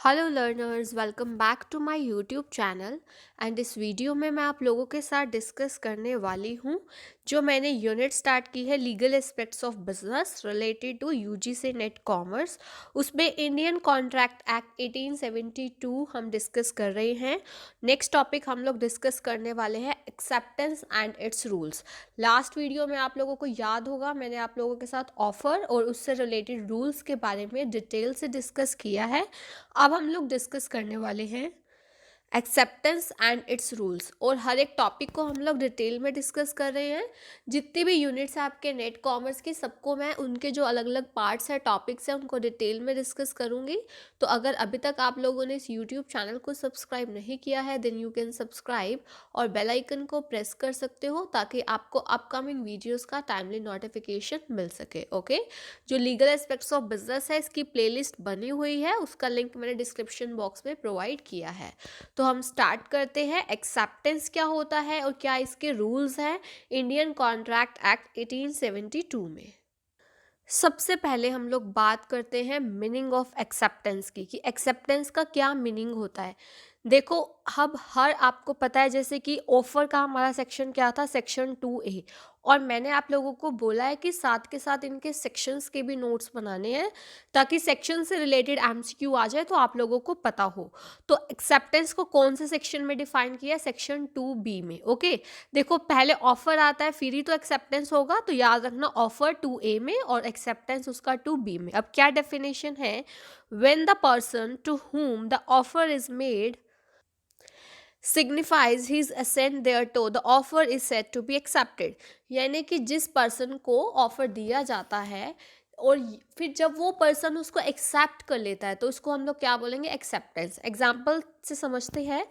Hello learners, welcome back to my YouTube channel. And इस video में मैं आप लोगों के साथ डिस्कस करने वाली हूँ जो मैंने यूनिट स्टार्ट की है legal aspects of business related to UGC NET commerce. उसमें इंडियन कॉन्ट्रैक्ट एक्ट 1872 हम डिस्कस कर रहे हैं। नेक्स्ट टॉपिक हम लोग डिस्कस करने वाले हैं acceptance and it's rules. Last video में आप लोगों को याद होगा मैंने आप लोगों के साथ ऑफर और उससे रिलेटेड रूल्स के बारे में डिटेल से डिस्कस किया है। अब हम लोग डिस्कस करने वाले हैं एक्सेप्टेंस एंड इट्स रूल्स, और हर एक टॉपिक को हम लोग डिटेल में डिस्कस कर रहे हैं। जितनी भी यूनिट्स हैं आपके नेट कॉमर्स की, सबको मैं उनके जो अलग अलग पार्ट्स हैं, टॉपिक्स हैं, उनको डिटेल में डिस्कस करूंगी। तो अगर अभी तक आप लोगों ने इस यूट्यूब चैनल को सब्सक्राइब नहीं किया है देन यू कैन सब्सक्राइब और बेल आइकन को प्रेस कर सकते हो ताकि आपको अपकमिंग वीडियोज़ का टाइमली नोटिफिकेशन मिल सके। ओके, जो लीगल एस्पेक्ट्स ऑफ बिजनेस है इसकी प्लेलिस्ट बनी हुई है, उसका लिंक मैंने डिस्क्रिप्शन बॉक्स में प्रोवाइड किया है। तो हम स्टार्ट करते हैं। एक्सेप्टेंस क्या होता है और क्या इसके रूल्स हैं इंडियन कॉन्ट्रैक्ट एक्ट 1872 में। सबसे पहले हम लोग बात करते हैं मीनिंग ऑफ एक्सेप्टेंस की, कि एक्सेप्टेंस का क्या मीनिंग होता है। देखो, अब हर आपको पता है जैसे कि ऑफर का हमारा सेक्शन क्या था, सेक्शन 2A। और मैंने आप लोगों को बोला है कि साथ के साथ इनके सेक्शंस के भी नोट्स बनाने हैं ताकि सेक्शन से रिलेटेड एमसीक्यू आ जाए तो आप लोगों को पता हो। तो एक्सेप्टेंस को कौन से सेक्शन में डिफाइन किया है, सेक्शन 2B में। ओके, देखो पहले ऑफर आता है फिर ही तो एक्सेप्टेंस होगा, तो याद रखना ऑफर 2A में और एक्सेप्टेंस उसका 2B में। अब क्या डेफिनेशन है, when the person to whom the offer is made signifies his assent thereto the offer is said to be accepted। यानी कि जिस पर्सन को ऑफर दिया जाता है और फिर जब वो पर्सन उसको एक्सेप्ट कर लेता है तो उसको हम लोग क्या बोलेंगे, एक्सेप्टेंस। एग्जाम्पल से समझते हैं,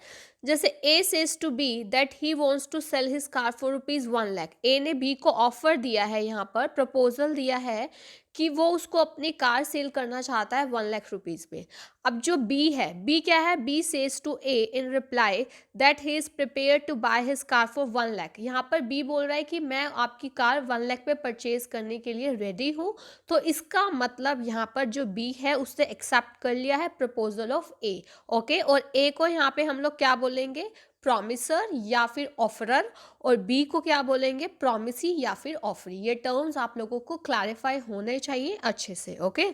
जैसे A says to B that he wants to sell his car for ₹1,00,000। A ने बी को ऑफर दिया है, यहाँ पर प्रपोजल दिया है कि वो उसको अपनी कार सेल करना चाहता है ₹1,00,000 में। अब जो बी है, बी क्या है, B says to A in reply that he is prepare to buy his car for 1,00,000। यहाँ पर बी बोल रहा है कि मैं आपकी कार 1,00,000 पे परचेज करने के लिए रेडी हूँ। तो इसका मतलब यहाँ पर जो बी है उससे एक्सेप्ट कर लिया है प्रपोजल ऑफ ए। ओके, और ए को यहाँ पे हम लोग क्या बोलेंगे, प्रॉमिसर या फिर ऑफरर, और बी को क्या बोलेंगे, प्रॉमिसी या फिर ऑफरी। ये टर्म्स आप लोगों को क्लैरिफाई होने चाहिए अच्छे से। ओके,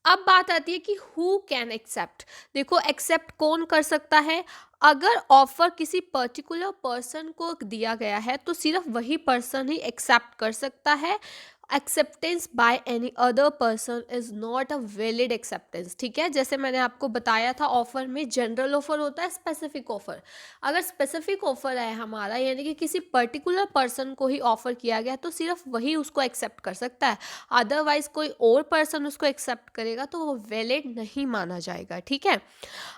अब बात आती है कि हु कैन एक्सेप्ट। देखो, एक्सेप्ट कौन कर सकता है, अगर ऑफर किसी पर्टिकुलर पर्सन को दिया गया है तो सिर्फ वही पर्सन ही एक्सेप्ट कर सकता है। Acceptance by any other person is not a valid acceptance. ठीक है, जैसे मैंने आपको बताया था ऑफर में जनरल ऑफर होता है, स्पेसिफिक ऑफर। अगर स्पेसिफिक ऑफर है हमारा, यानी कि किसी पर्टिकुलर पर्सन को ही ऑफर किया गया तो सिर्फ वही उसको एक्सेप्ट कर सकता है। अदरवाइज कोई और पर्सन उसको एक्सेप्ट करेगा तो वो वैलिड नहीं माना जाएगा। ठीक है,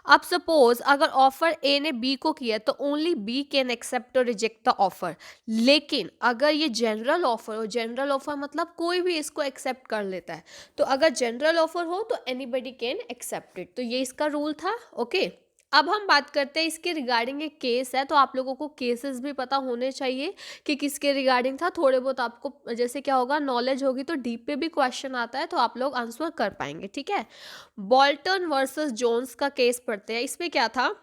अब सपोज अगर ऑफर ए ने बी को किया तो ओनली बी कैन एक्सेप्ट और रिजेक्ट द ऑफर। लेकिन अगर ये जनरल ऑफर हो, जनरल ऑफर मतलब कोई भी इसको एक्सेप्ट कर लेता है, तो अगर जनरल ऑफर हो तो एनीबडी कैन एक्सेप्ट इट। तो ये इसका रूल था। ओके, अब हम बात करते हैं इसके रिगार्डिंग। एक केस है तो आप लोगों को केसेस भी पता होने चाहिए कि किसके रिगार्डिंग था। थोड़े बहुत आपको जैसे क्या होगा, नॉलेज होगी तो डीप पे भी क्वेश्चन आता है तो आप लोग आंसर कर पाएंगे। ठीक है, बॉल्टन वर्सेस जोन्स का केस पढ़ते हैं। इसमें क्या था,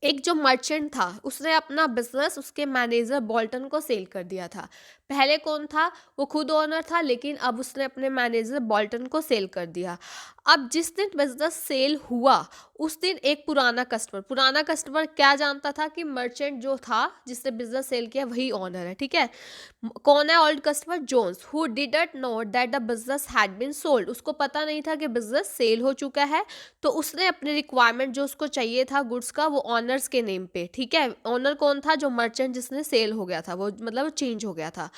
एक जो मर्चेंट था उसने अपना बिजनेस उसके मैनेजर बॉल्टन को सेल कर दिया था। पहले कौन था, वो खुद ओनर था, लेकिन अब उसने अपने मैनेजर बॉल्टन को सेल कर दिया। अब जिस दिन बिजनेस सेल हुआ उस दिन एक पुराना कस्टमर क्या जानता था कि मर्चेंट जो था जिसने बिजनेस सेल किया वही ओनर है। ठीक है, कौन है old customer, Jones, who didn't know that the business had been sold. उसको पता नहीं था कि बिजनेस सेल हो चुका है, तो उसने अपनी रिक्वायरमेंट जो उसको चाहिए था गुड्स का वो ऑनर्स के नेम पे। ठीक है, ऑनर कौन था, जो मर्चेंट जिसने सेल हो गया था, वो मतलब चेंज हो गया था।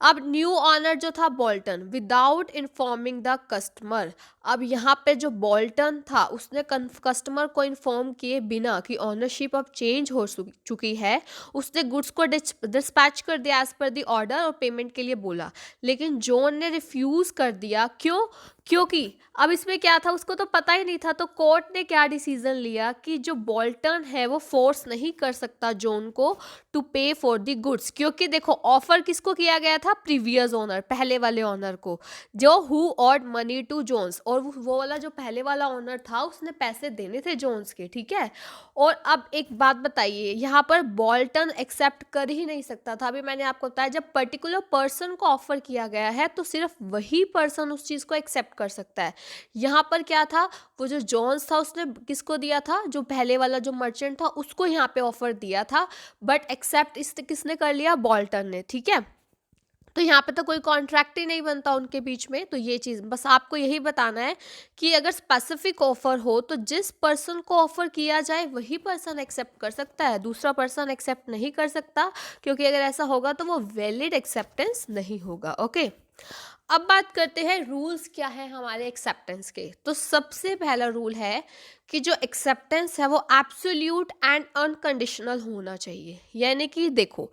अब न्यू ऑनर जो था Bolton, without informing the customer. अब यहाँ पे जो बॉल्टन था उसने कस्टमर को इन्फॉर्म किए बिना कि ऑनरशिप अब चेंज हो चुकी है, उसने गुड्स को डिस्पैच कर दिया एज पर द ऑर्डर और पेमेंट के लिए बोला। लेकिन जॉन ने रिफ्यूज कर दिया। क्यों, क्योंकि अब इसमें क्या था, उसको तो पता ही नहीं था, तो कोर्ट ने क्या डिसीजन लिया कि जो बोल्टन है वो फोर्स नहीं कर सकता जॉन को टू पे फॉर द गुड्स, क्योंकि देखो ऑफर किसको किया गया था, प्रीवियस ओनर, पहले वाले ओनर को, जो who owed money to Jones, और वो वाला जो पहले वाला ओनर था उसने पैसे देने थे जोन्स के, ठीक है। और अब एक बात बताइए, यहाँ पर बोल्टन एक्सेप्ट कर ही नहीं सकता था। अभी मैंने आपको बताया जब पर्टिकुलर पर्सन को ऑफर किया गया है तो सिर्फ वही पर्सन उस चीज़ को एक्सेप्ट कर सकता है। यहाँ पर क्या था, वो जो जॉन्स था उसने किसको दिया था, जो पहले वाला जो मर्चेंट था उसको यहाँ पे ऑफर दिया था, बट एक्सेप्ट इस किसने कर लिया, बोल्टन ने, ठीक है। तो यहाँ पे तो कोई कॉन्ट्रैक्ट ही नहीं बनता उनके बीच में। तो ये चीज़ बस आपको यही बताना है कि अगर स्पेसिफिक ऑफर हो तो जिस पर्सन को ऑफर किया जाए वही पर्सन एक्सेप्ट कर सकता है, दूसरा पर्सन एक्सेप्ट नहीं कर सकता, क्योंकि अगर ऐसा होगा तो वो वैलिड एक्सेप्टेंस नहीं होगा। ओके, अब बात करते हैं रूल्स क्या है हमारे एक्सेप्टेंस के। तो सबसे पहला रूल है कि जो एक्सेप्टेंस है वो एब्सोल्यूट एंड अनकंडीशनल होना चाहिए। यानी कि देखो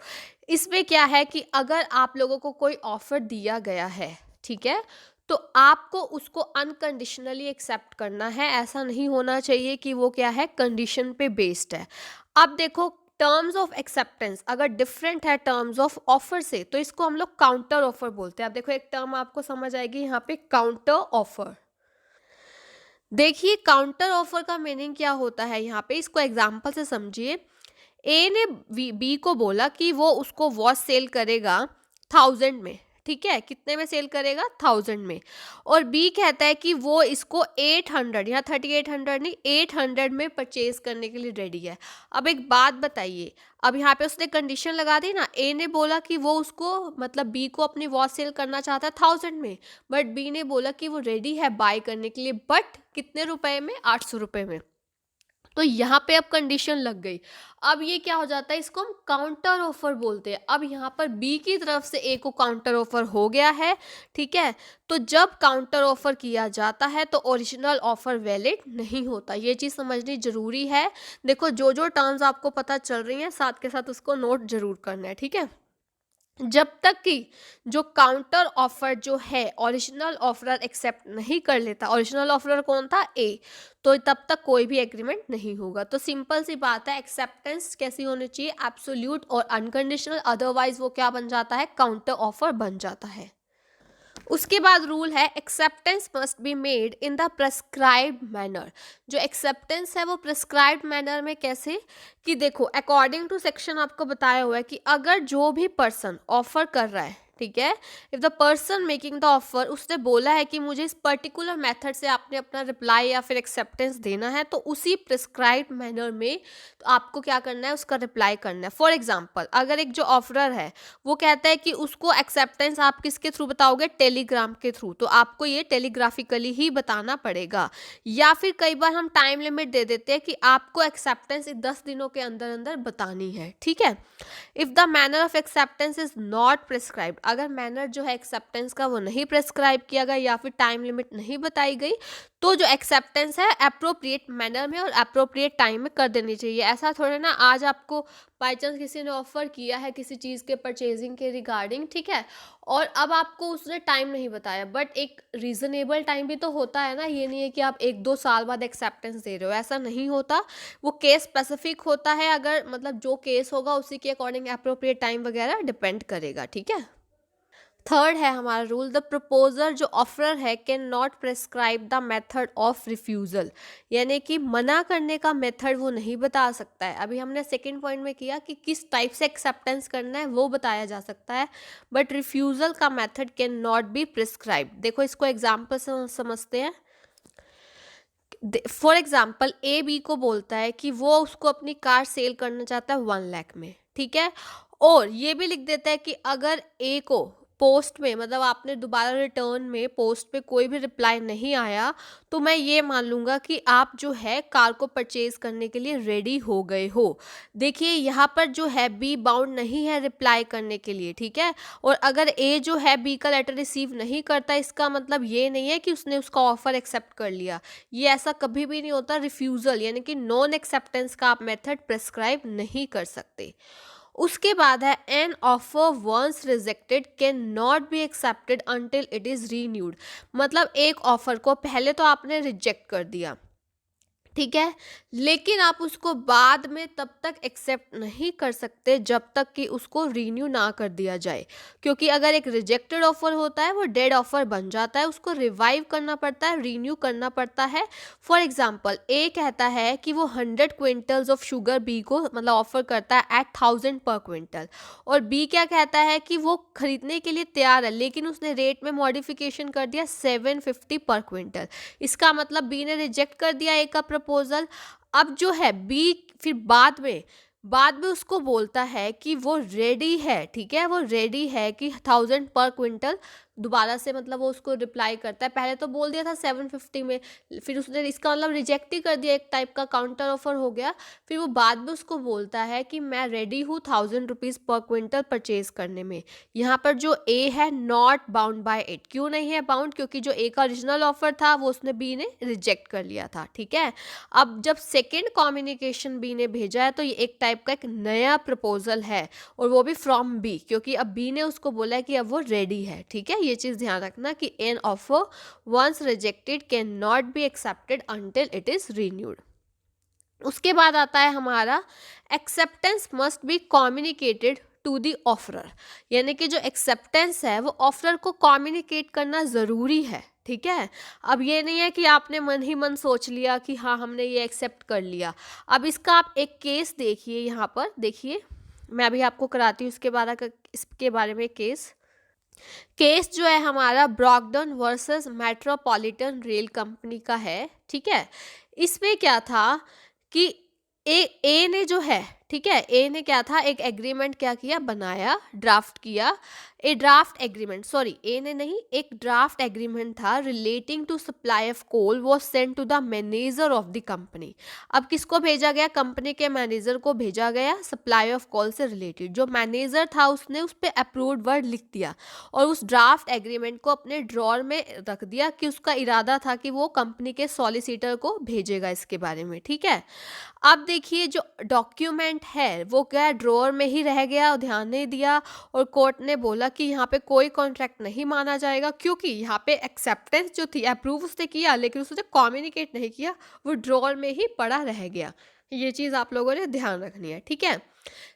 इसमें क्या है कि अगर आप लोगों को कोई ऑफर दिया गया है, ठीक है, तो आपको उसको अनकंडीशनली एक्सेप्ट करना है। ऐसा नहीं होना चाहिए कि वो क्या है, कंडीशन पे बेस्ड है। अब देखो टर्म्स ऑफ एक्सेप्टेंस अगर डिफरेंट है टर्म्स ऑफ ऑफर से तो इसको हम लोग काउंटर ऑफर बोलते हैं। अब देखो एक टर्म आपको समझ आएगी यहाँ पे, काउंटर ऑफर। देखिए काउंटर ऑफर का मीनिंग क्या होता है यहाँ पे, इसको एग्जांपल से समझिए। ए ने बी को बोला कि वो उसको वॉच सेल करेगा 1000 में, ठीक है, कितने में सेल करेगा, 1000 में। और बी कहता है कि वो इसको 800, यहाँ 3800 नहीं 800 में परचेज करने के लिए रेडी है। अब एक बात बताइए, अब यहाँ पे उसने कंडीशन लगा दी ना, ए ने बोला कि वो उसको मतलब बी को अपनी वॉच सेल करना चाहता है 1000 में, बट बी ने बोला कि वो रेडी है बाय करने के लिए, बट कितने रुपए में, 800 रुपए में। तो यहाँ पे अब कंडीशन लग गई। अब ये क्या हो जाता है, इसको हम काउंटर ऑफर बोलते हैं। अब यहाँ पर बी की तरफ से ए को काउंटर ऑफर हो गया है, ठीक है। तो जब काउंटर ऑफर किया जाता है तो ओरिजिनल ऑफर वैलिड नहीं होता, ये चीज़ समझनी जरूरी है। देखो जो जो टर्म्स आपको पता चल रही हैं साथ के साथ उसको नोट जरूर करना है, ठीक है। जब तक कि जो काउंटर ऑफर जो है ओरिजिनल ऑफरर एक्सेप्ट नहीं कर लेता, ओरिजिनल ऑफरर कौन था, ए, तो तब तक कोई भी एग्रीमेंट नहीं होगा। तो सिंपल सी बात है, एक्सेप्टेंस कैसी होनी चाहिए, एब्सोल्यूट और अनकंडीशनल, अदरवाइज वो क्या बन जाता है, काउंटर ऑफर बन जाता है। उसके बाद रूल है acceptance must be made in the prescribed manner. जो एक्सेप्टेंस है वो प्रेस्क्राइब्ड मैनर में कैसे, कि देखो अकॉर्डिंग टू सेक्शन आपको बताया हुआ है कि अगर जो भी पर्सन ऑफर कर रहा है, ठीक है, if the person making the offer उसने बोला है कि मुझे इस पर्टिकुलर मेथड से आपने अपना रिप्लाई या फिर एक्सेप्टेंस देना है, तो उसी प्रिस्क्राइब्ड मैनर में तो आपको क्या करना है, उसका रिप्लाई करना है। फॉर एग्जाम्पल अगर एक जो ऑफरर है वो कहता है कि उसको एक्सेप्टेंस आप किसके थ्रू बताओगे, टेलीग्राम के थ्रू, तो आपको ये टेलीग्राफिकली ही बताना पड़ेगा। या फिर कई बार हम टाइम लिमिट दे देते हैं कि आपको एक्सेप्टेंस 10 दिनों के अंदर अंदर बतानी है, ठीक है। If the manner of acceptance is not prescribed, अगर मैनर जो है एक्सेप्टेंस का वो नहीं प्रिस्क्राइब किया गया या फिर टाइम लिमिट नहीं बताई गई, तो जो एक्सेप्टेंस है अप्रोप्रिएट मैनर में और अप्रोप्रिएट टाइम में कर देनी चाहिए। ऐसा थोड़ा ना आज आपको बाई चांस किसी ने ऑफर किया है किसी चीज़ के परचेजिंग के रिगार्डिंग, ठीक है, और अब आपको उसने टाइम नहीं बताया, बट एक रीजनेबल टाइम भी तो होता है ना, ये नहीं है कि आप 1-2 साल बाद एक्सेप्टेंस दे रहे हो, ऐसा नहीं होता। वो केस स्पेसिफिक होता है, अगर मतलब जो केस होगा उसी के अकॉर्डिंग अप्रोप्रिएट टाइम वगैरह डिपेंड करेगा, ठीक है। थर्ड है हमारा रूल, द प्रपोजर जो ऑफर है can not prescribe the method of refusal, यानी कि मना करने का मेथड वो नहीं बता सकता है। अभी हमने सेकंड पॉइंट में किया कि किस टाइप से एक्सेप्टेंस करना है वो बताया जा सकता है, बट रिफ्यूज़ल का method can not be prescribe. देखो इसको एग्जाम्पल से समझते हैं। फॉर एग्जाम्पल ए बी को बोलता है कि वो उसको अपनी कार सेल करना चाहता है 1 लाख में, ठीक है, और ये भी लिख देता है कि अगर ए को पोस्ट में मतलब आपने दोबारा रिटर्न में पोस्ट पे कोई भी रिप्लाई नहीं आया तो मैं ये मान लूँगा कि आप जो है कार को परचेज करने के लिए रेडी हो गए हो। देखिए यहाँ पर जो है बी बाउंड नहीं है रिप्लाई करने के लिए, ठीक है, और अगर ए जो है बी का लेटर रिसीव नहीं करता इसका मतलब ये नहीं है कि उसने उसका ऑफर एक्सेप्ट कर लिया, ये ऐसा कभी भी नहीं होता। रिफ्यूज़ल यानी कि नॉन एक्सेप्टेंस का आप मेथड प्रेस्क्राइब नहीं कर सकते। उसके बाद है an offer once rejected can not be accepted until it is renewed. मतलब एक ऑफर को पहले तो आपने रिजेक्ट कर दिया, ठीक है, लेकिन आप उसको बाद में तब तक एक्सेप्ट नहीं कर सकते जब तक कि उसको रीन्यू ना कर दिया जाए, क्योंकि अगर एक रिजेक्टेड ऑफर होता है वो डेड ऑफर बन जाता है, उसको रिवाइव करना पड़ता है, रीन्यू करना पड़ता है। फॉर एग्जांपल ए कहता है कि वो 100 क्विंटल्स ऑफ शुगर बी को मतलब ऑफर करता है एट 1000 पर क्विंटल, और बी क्या कहता है कि वो खरीदने के लिए तैयार है लेकिन उसने रेट में मॉडिफिकेशन कर दिया 750 पर क्विंटल। इसका मतलब बी ने रिजेक्ट कर दिया ए का प्रपोजल। अब जो है बी फिर बाद में उसको बोलता है कि वो रेडी है, ठीक है, वो रेडी है कि 1000 पर क्विंटल दोबारा से मतलब वो उसको रिप्लाई करता है। पहले तो बोल दिया था 750 में, फिर उसने इसका मतलब रिजेक्ट ही कर दिया, एक टाइप का काउंटर ऑफर हो गया। फिर वो बाद में उसको बोलता है कि मैं रेडी हूँ 1000 रुपीज़ पर क्विंटल परचेज करने में। यहाँ पर जो ए है नॉट बाउंड बाय इट, क्यों नहीं है बाउंड, क्योंकि जो ए का ओरिजिनल ऑफर था वो उसने बी ने रिजेक्ट कर लिया था, ठीक है। अब जब सेकेंड कम्युनिकेशन बी ने भेजा है तो ये एक टाइप का एक नया प्रपोजल है, और वो भी फ्रॉम बी, क्योंकि अब बी ने उसको बोला है कि अब वो रेडी है, ठीक है। ये चीज़ ध्यान रखना कि an offer once rejected can not be accepted until it is renewed. उसके बाद आता है हमारा acceptance must be communicated to the offerer, यानी कि जो एक्सेप्टेंस है वो ऑफरर को कम्युनिकेट करना ज़रूरी है, ठीक है। अब ये नहीं है कि आपने मन ही मन सोच लिया कि हाँ हमने ये एक्सेप्ट कर लिया। अब इसका आप एक केस देखिए, यहाँ पर देखिए, मैं अभी आपको कराती हूँ इसके बारे में केस जो है हमारा ब्रॉकडन वर्सेस मेट्रोपॉलिटन रेल कंपनी का है, ठीक है। इसमें क्या था कि ए ने जो है, ठीक है, ए ने क्या था, एक एग्रीमेंट क्या किया, बनाया, ड्राफ्ट किया। A draft agreement, sorry A ने नहीं, एक ड्राफ्ट एग्रीमेंट था relating to supply of coal was sent to the manager of the company. अब किसको भेजा गया, कंपनी के मैनेजर को भेजा गया सप्लाई ऑफ कोल से रिलेटेड। जो मैनेजर था उसने उस पर अप्रूव्ड वर्ड लिख दिया और उस ड्राफ्ट एग्रीमेंट को अपने ड्रॉर में रख दिया कि उसका इरादा था कि वो कंपनी के सॉलिसिटर को भेजेगा इसके बारे में, ठीक है। अब देखिए जो डॉक्यूमेंट है वो क्या ड्रॉअर में ही रह गया और ध्यान नहीं दिया, और कोर्ट ने बोला कि यहाँ पे कोई कॉन्ट्रैक्ट नहीं माना जाएगा, क्योंकि यहाँ पे एक्सेप्टेंस जो थी अप्रूव उसने किया लेकिन उसने कम्युनिकेट नहीं किया, वो ड्रॉअर में ही पड़ा रह गया। ये चीज़ आप लोगों ने ध्यान रखनी है, ठीक है।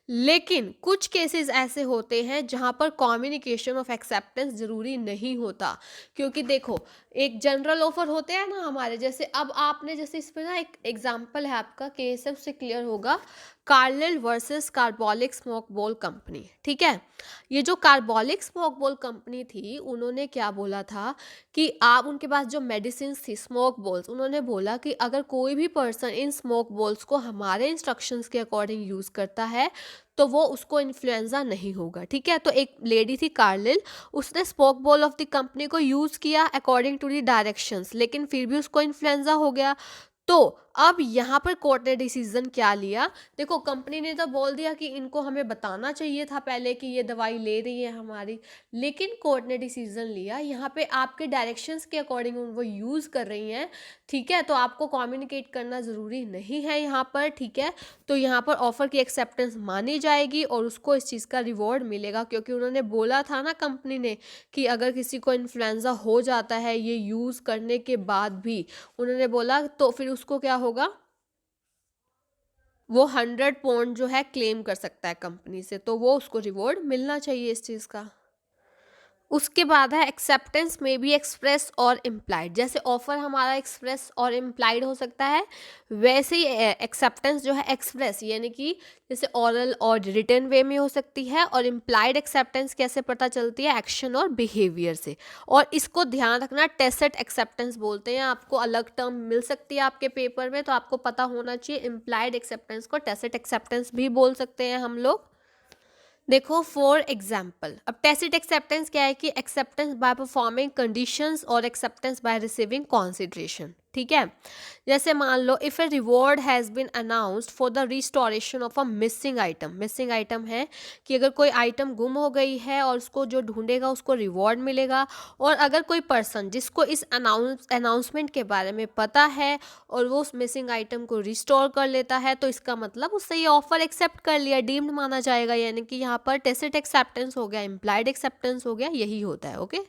लेकिन कुछ केसेस ऐसे होते हैं जहां पर कम्युनिकेशन ऑफ एक्सेप्टेंस जरूरी नहीं होता, क्योंकि देखो एक जनरल ऑफर होते हैं ना हमारे, जैसे अब आपने जैसे इसमें ना एक एग्जांपल है आपका केस है उससे क्लियर होगा, कार्लिल वर्सेस कार्बोलिक स्मोक बोल कंपनी, ठीक है। ये जो कार्बोलिक स्मोक बोल कंपनी थी उन्होंने क्या बोला था कि आप उनके पास जो मेडिसिन थी स्मोक बोल्स, उन्होंने बोला कि अगर कोई भी पर्सन इन स्मोक बोल्स को हमारे इंस्ट्रक्शंस के अकॉर्डिंग यूज़ करता है तो वो उसको इन्फ्लुएंजा नहीं होगा, ठीक है। तो एक लेडी थी कार्लिल, उसने smoke bowl of the company को यूज़ किया अकॉर्डिंग टू द डायरेक्शंस, लेकिन फिर भी उसको इन्फ्लुएंजा हो गया। तो अब यहाँ पर कोर्ट ने डिसीजन क्या लिया, देखो कंपनी ने तो बोल दिया कि इनको हमें बताना चाहिए था पहले कि ये दवाई ले रही है हमारी, लेकिन कोर्ट ने डिसीजन लिया यहाँ पे आपके डायरेक्शंस के अकॉर्डिंग वो यूज़ कर रही हैं, ठीक है, तो आपको कम्युनिकेट करना ज़रूरी नहीं है यहाँ पर, ठीक है। तो यहाँ पर ऑफर की एक्सेप्टेंस मानी जाएगी और उसको इस चीज़ का रिवॉर्ड मिलेगा, क्योंकि उन्होंने बोला था ना कंपनी ने कि अगर किसी को इन्फ्लुएंजा हो जाता है ये यूज़ करने के बाद भी, उन्होंने बोला तो फिर उसको क्या होगा, वो 100 पौंड जो है क्लेम कर सकता है कंपनी से, तो वो उसको रिवॉर्ड मिलना चाहिए इस चीज़ का। उसके बाद है एक्सेप्टेंस में भी एक्सप्रेस और इम्प्लाइड, जैसे ऑफर हमारा एक्सप्रेस और इम्प्लाइड हो सकता है, वैसे ही एक्सेप्टेंस जो है एक्सप्रेस यानी कि जैसे ऑरल और रिटन वे में हो सकती है, और इम्प्लाइड एक्सेप्टेंस कैसे पता चलती है, एक्शन और बिहेवियर से। और इसको ध्यान रखना टेसिट एक्सेप्टेंस बोलते हैं, आपको अलग टर्म मिल सकती है आपके पेपर में, तो आपको पता होना चाहिए इम्प्लाइड एक्सेप्टेंस को टेसिट एक्सेप्टेंस भी बोल सकते हैं हम लोग। देखो फॉर एग्जाम्पल, अब टैसिट एक्सेप्टेंस क्या है कि एक्सेप्टेंस बाय परफॉर्मिंग कंडीशंस और एक्सेप्टेंस बाय रिसीविंग कॉन्सिडरेशन, ठीक है। जैसे मान लो if a reward has been announced for the restoration of a missing item है कि अगर कोई आइटम गुम हो गई है और उसको जो ढूंढेगा उसको रिवॉर्ड मिलेगा। और अगर कोई पर्सन जिसको इस अनाउंसमेंट के बारे में पता है और वो उस मिसिंग आइटम को रिस्टोर कर लेता है, तो इसका मतलब उससे ये ऑफर एक्सेप्ट कर लिया, डीम्ड माना जाएगा। यानी कि यहाँ पर टेसिट एक्सेप्टेंस हो गया, इम्प्लाइड एक्सेप्टेंस हो गया, यही होता है। ओके।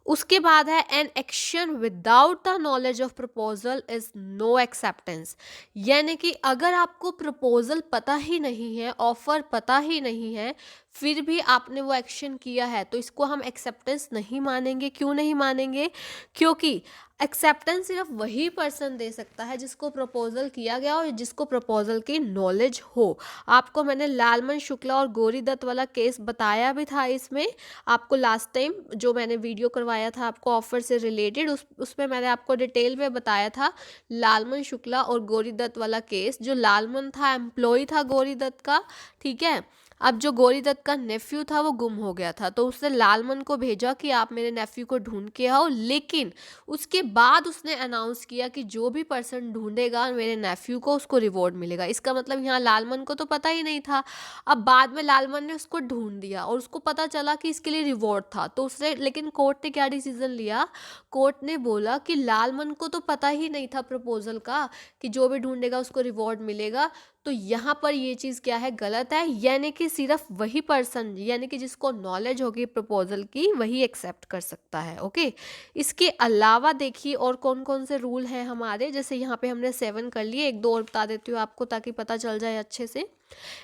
उसके बाद है an action without the knowledge of proposal is no acceptance. यानी कि अगर आपको प्रपोजल पता ही नहीं है, ऑफर पता ही नहीं है, फिर भी आपने वो एक्शन किया है, तो इसको हम एक्सेप्टेंस नहीं मानेंगे। क्यों नहीं मानेंगे? क्योंकि एक्सेप्टेंस सिर्फ वही पर्सन दे सकता है जिसको प्रपोजल किया गया और जिसको प्रपोजल की नॉलेज हो। आपको मैंने लालमन शुक्ला और गौरी दत्त वाला केस बताया भी था इसमें। आपको लास्ट टाइम जो मैंने वीडियो करवाया था आपको ऑफर से रिलेटेड, उसमें मैंने आपको डिटेल में बताया था लालमन शुक्ला और गौरी दत्त वाला केस। जो लालमन था एम्प्लॉय था गौरी दत्त का, ठीक है। अब जो गौरी दत्त का नेफ्यू था वो गुम हो गया था, तो उसने लालमन को भेजा कि आप मेरे नेफ्यू को ढूंढ के आओ। लेकिन उसके बाद उसने अनाउंस किया कि जो भी पर्सन ढूंढेगा मेरे नेफ्यू को उसको रिवॉर्ड मिलेगा। इसका मतलब यहाँ लालमन को तो पता ही नहीं था। अब बाद में लालमन ने उसको ढूंढ दिया और उसको पता चला कि इसके लिए रिवॉर्ड था, तो उसने, लेकिन कोर्ट ने क्या डिसीजन लिया? कोर्ट ने बोला कि लालमन को तो पता ही नहीं था प्रपोजल का कि जो भी ढूंढेगा उसको रिवॉर्ड मिलेगा। तो यहाँ पर ये चीज़ क्या है? गलत है। यानी कि सिर्फ वही पर्सन, यानी कि जिसको नॉलेज होगी प्रपोजल की, वही एक्सेप्ट कर सकता है। ओके। इसके अलावा देखिए और कौन कौन से रूल हैं हमारे। जैसे यहाँ पे हमने 7 कर लिए, एक दो और बता देती हूँ आपको ताकि पता चल जाए अच्छे से।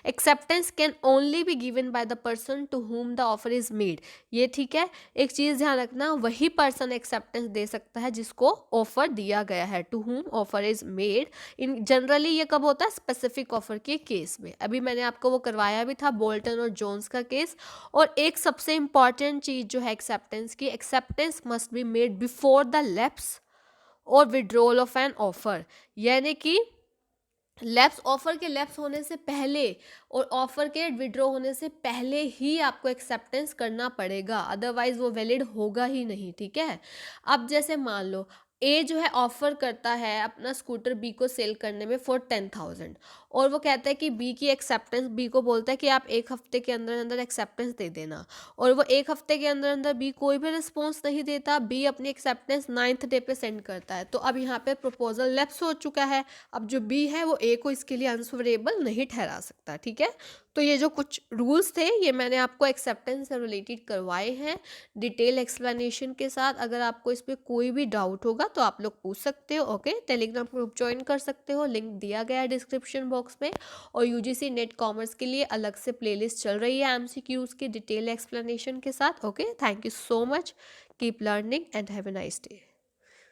Acceptance can only be given by the person to whom the offer is made. ये ठीक है। एक चीज़ ध्यान रखना, वही पर्सन एक्सेप्टेंस दे सकता है जिसको ऑफर दिया गया है, to whom offer is made. In generally ये कब होता है? स्पेसिफिक ऑफर के केस में। अभी मैंने आपको वो करवाया भी था, बोल्टन और जोन्स का केस। और एक सबसे इंपॉर्टेंट चीज़ जो है एक्सेप्टेंस की, acceptance must be made before the lapse और विड्रॉल ऑफ एन ऑफर। यानी कि लैप्स, ऑफर के लैप्स होने से पहले और ऑफर के विड्रॉ होने से पहले ही आपको एक्सेप्टेंस करना पड़ेगा, अदरवाइज वो वैलिड होगा ही नहीं। ठीक है। अब जैसे मान लो ए जो है ऑफर करता है अपना स्कूटर बी को सेल करने में फॉर 10,000, और वो कहता है कि बी की एक्सेप्टेंस, बी को बोलता है कि आप 1 हफ्ते के अंदर अंदर एक्सेप्टेंस दे देना। और वो 1 हफ्ते के अंदर अंदर बी कोई भी रिस्पॉन्स नहीं देता। बी अपनी एक्सेप्टेंस 9th डे पे सेंड करता है, तो अब यहाँ पे प्रपोजल लैप्स हो चुका है। अब जो बी है वो ए को इसके लिए अनफेवरेबल नहीं ठहरा सकता। ठीक है। तो ये जो कुछ रूल्स थे ये मैंने आपको एक्सेप्टेंस से रिलेटेड करवाए हैं डिटेल एक्सप्लेनेशन के साथ। अगर आपको इस पर कोई भी डाउट होगा तो आप लोग पूछ सकते हो। ओके। टेलीग्राम ग्रुप ज्वाइन कर सकते हो, लिंक दिया गया है डिस्क्रिप्शन बॉक्स में। और यूजीसी नेट कॉमर्स के लिए अलग से प्लेलिस्ट चल रही है एमसीक्यूज की डिटेल एक्सप्लेनेशन के साथ। Okay. Thank you so much. Keep learning and have a nice day.